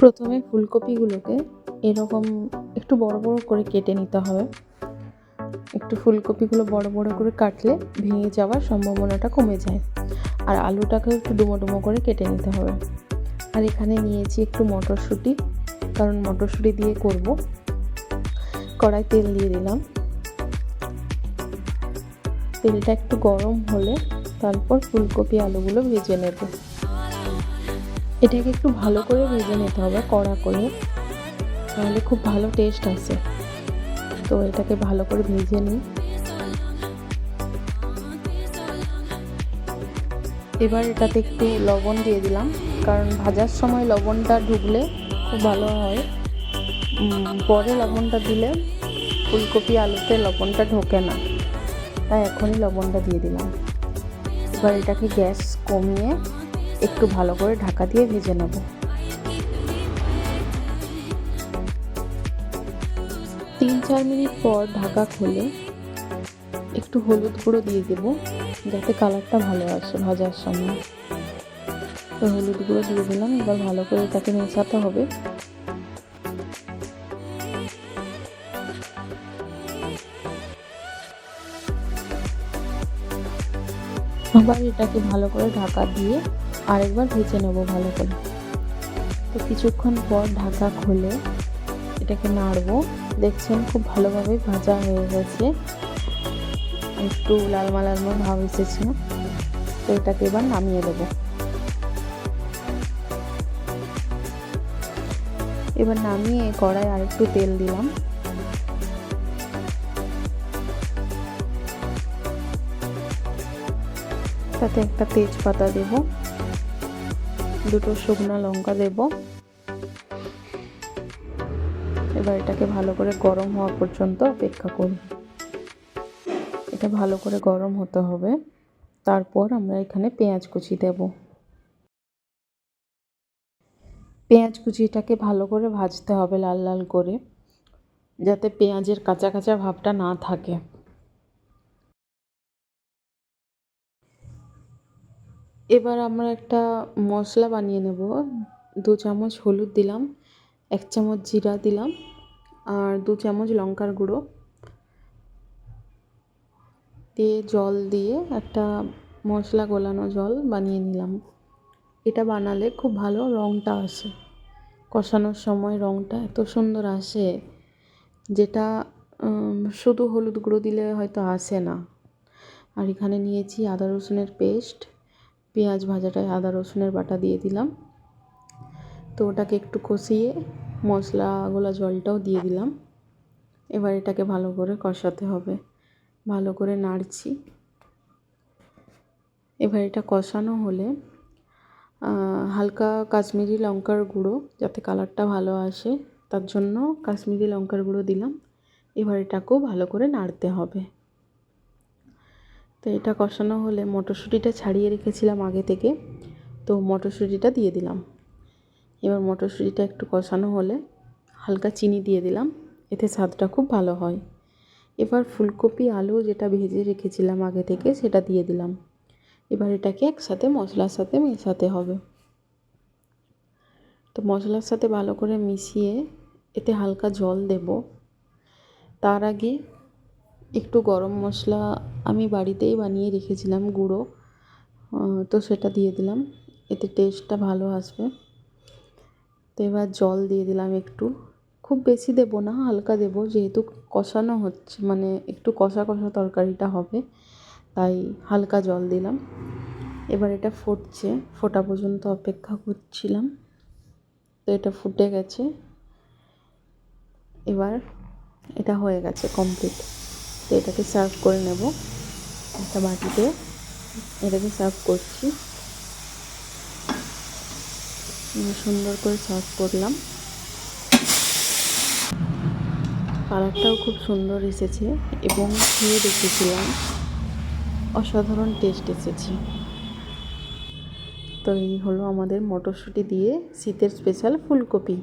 প্রথমে ফুলকপিগুলোকে এরকম একটু বড় বড় করে কেটে নিতে হবে। একটু ফুলকপিগুলো বড় বড় করে কাটলে ভেঙে যাওয়ার সম্ভাবনাটা কমে যায়। আর আলুটাকেও একটু ডুমো ডুমো করে কেটে নিতে হবে। আর এখানে নিয়েছি একটু মটরশুঁটি, কারণ মটরশুঁটি দিয়ে করব। কড়াই তেল দিয়ে দিলাম। তেলটা একটু গরম হলে তারপর ফুলকপি আলুগুলো ভেজে নেব। এটাকে একটু ভালো করে ভেজে নিতে হবে, কড়া করে, তাহলে খুব ভালো টেস্ট আসে। তো এটাকে ভালো করে ভেজে নিই। এবার এটাতে একটু লবণ দিয়ে দিলাম, কারণ ভাজার সময় লবণটা ঢুকলে খুব ভালো হয়। পরে লবণটা দিলে ফুলকপি আলুতে লবণটা ঢোকে না, তাই এখনই লবণটা দিয়ে দিলাম। এবার এটাকে গ্যাস কমিয়ে একটু ভালো করে ঢাকা দিয়ে ভেজে নেব। 3-4 মিনিট পর ঢাকা খুলে একটু হলুদ গুঁড়ো দিয়ে দেব, যাতে কালারটা ভালো আসে ভাজার সময়। তো হলুদ গুঁড়ো দিয়ে দিলাম। এবার ভালো করে এটাকে মেশাতে হবে। আবার এটাকে ভালো করে ঢাকা দিয়ে আরেকবার ভেজে নেব ভালো করে। তো কিছুক্ষণ পর ঢাকা খুলে এটাকে নাড়বো। দেখছেন খুব ভালোভাবে ভাজা হয়ে গেছে, একটু লালমা লালমা ভাব এসেছে। তো এটাকে এবার নামিয়ে দেবো। এবার নামিয়ে কড়াই আরেকটু তেল দিলাম। তাতে একটা তেজপাতা দেব, দুটো শুকনো লঙ্কা দেব। এবার এটাকে ভালো করে গরম হওয়া পর্যন্ত অপেক্ষা করব। এটা ভালো করে গরম হতে হবে। তারপর আমরা এখানে পেঁয়াজ কুচি দেব। পেঁয়াজ কুচিটাকে ভালো করে ভাজতে হবে লাল লাল করে, যাতে পেঁয়াজের কাঁচা কাঁচা ভাবটা না থাকে। এবার আমরা একটা মশলা বানিয়ে নেব। 2 চামচ হলুদ দিলাম, 1 চামচ জিরা দিলাম, আর 2 চামচ লঙ্কার গুঁড়ো দিয়ে জল দিয়ে একটা মশলা গোলানো জল বানিয়ে নিলাম। এটা বানালে খুব ভালো রঙটা আসে, কষানোর সময় রঙটা এত সুন্দর আসে, যেটা শুধু হলুদ গুঁড়ো দিলে হয়তো আসে না। আর এখানে নিয়েছি আদা রসুনের পেস্ট। পেঁয়াজ ভাজাটায় আদা রসুনের বাটা দিয়ে দিলাম। তো ওটাকে একটু কষিয়ে মশলাগুলো জলটাও দিয়ে দিলাম। এবার এটাকে ভালো করে কষাতে হবে। ভালো করে নাড়ছি। এবার এটা কষানো হলে হালকা কাশ্মীরি লঙ্কার গুঁড়ো, যাতে কালারটা ভালো আসে, তার জন্য কাশ্মীরি লঙ্কার গুঁড়ো দিলাম। এবার এটাকেও ভালো করে নাড়তে হবে। তো এটা কষানো হলে মটরশুঁটিটা ছাড়িয়ে রেখেছিলাম আগে থেকে, তো মটরশুঁটিটা দিয়ে দিলাম। এবার মটরশুঁটিটা একটু কষানো হলে হালকা চিনি দিয়ে দিলাম, এতে স্বাদটা খুব ভালো হয়। এবার ফুলকপি আলু যেটা ভেজে রেখেছিলাম আগে থেকে সেটা দিয়ে দিলাম। এবার এটাকে একসাথে মশলার সাথে মেশাতে হবে। তো মশলার সাথে ভালো করে মিশিয়ে এতে হালকা জল দেব। তার আগে একটু গরম মশলা আমি বাড়িতেই বানিয়ে রেখেছিলাম গুঁড়ো, তো সেটা দিয়ে দিলাম, এতে টেস্টটা ভালো আসবে। তো এবার জল দিয়ে দিলাম একটু, খুব বেশি দেব না, হালকা দেব, যেহেতু কষানো হচ্ছে, মানে একটু কষা কষা তরকারিটা হবে, তাই হালকা জল দিলাম। এবার এটা ফুটছে, ফোটা পর্যন্ত অপেক্ষা করছিলাম। তো এটা ফুটে গেছে। এবার এটা হয়ে গেছে কমপ্লিট। তো এটাকে সার্ভ করে নেব একটা বাটিতে। এটাকে সার্ভ করছি, সুন্দর করে সার্ভ করলাম। কালারটাও খুব সুন্দর এসেছে এবং খেয়ে দেখেছিলাম, অসাধারণ টেস্ট এসেছে। তো এই হলো আমাদের মটরশুঁটি দিয়ে শীতের স্পেশাল ফুলকপি।